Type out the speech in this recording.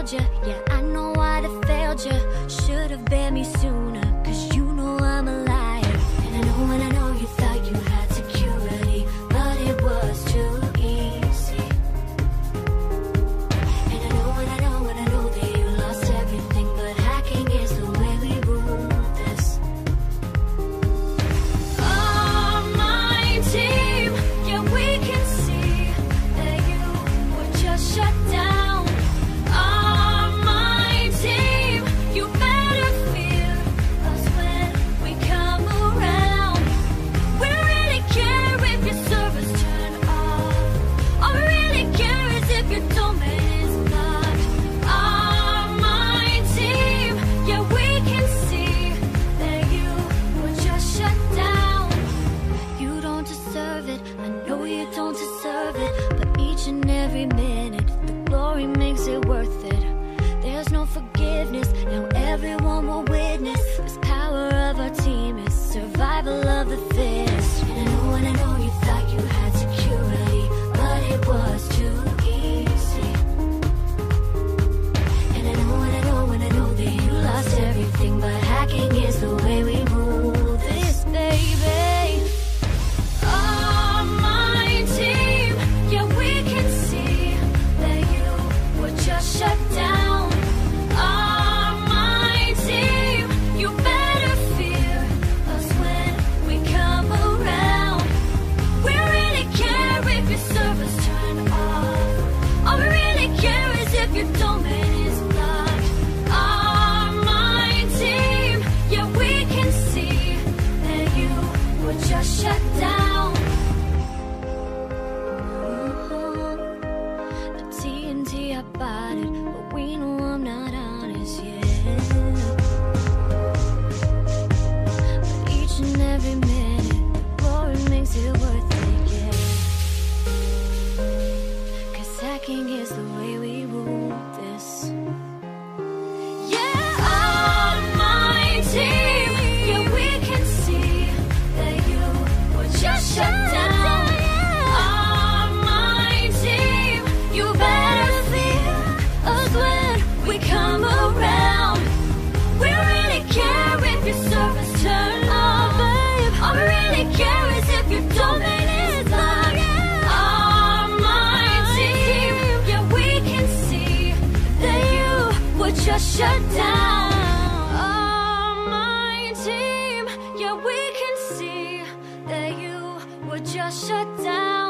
failed you. Yeah, I know I'd have failed you. Should've been me sooner, 'cause you know I'm alive. And I know you thought you had security, but it was too easy. And I know that you lost everything, but hacking is the way we rule this. OURMINE team, yeah, we can see that you were just shut down. OURMINE team, you better fear us when we come around. We don't really care if your servers turn off. All we really care is if your domain is blocked. OURMINE team, yeah, we can see that you were just shut down. You don't deserve it, I know you don't deserve it, but each and every minute, the glory makes it worth it. There's no forgiveness, now everyone will witness. This power of our team is survival of the fittest. And I know you thought you had security, but it was too easy. And I know that you lost everything, but hacking is the way we rule this, baby. OURMINE team, yeah, we can see that you were just shut down. OURMINE team, you better fear us when we come around. We don't really care if your servers turn off. All we really care is if your domain is blocked. OURMINE team, yeah, we can see that you were just shut down. The TNT, I bought it, but we know I'm not honest yet. But each and every minute, the glory makes it worth it, yeah. 'Cause hacking is the way we rule this. Yeah, OURMINE team, yeah, we can see that you were just shut down. OURMINE team, you better fear us when we come around. We don't really care if your servers turn off, babe. All we really care is if your domain is locked. OURMINE team, yeah, we can see that you were just shut down. OURMINE team, yeah, we can see that you were just shut down.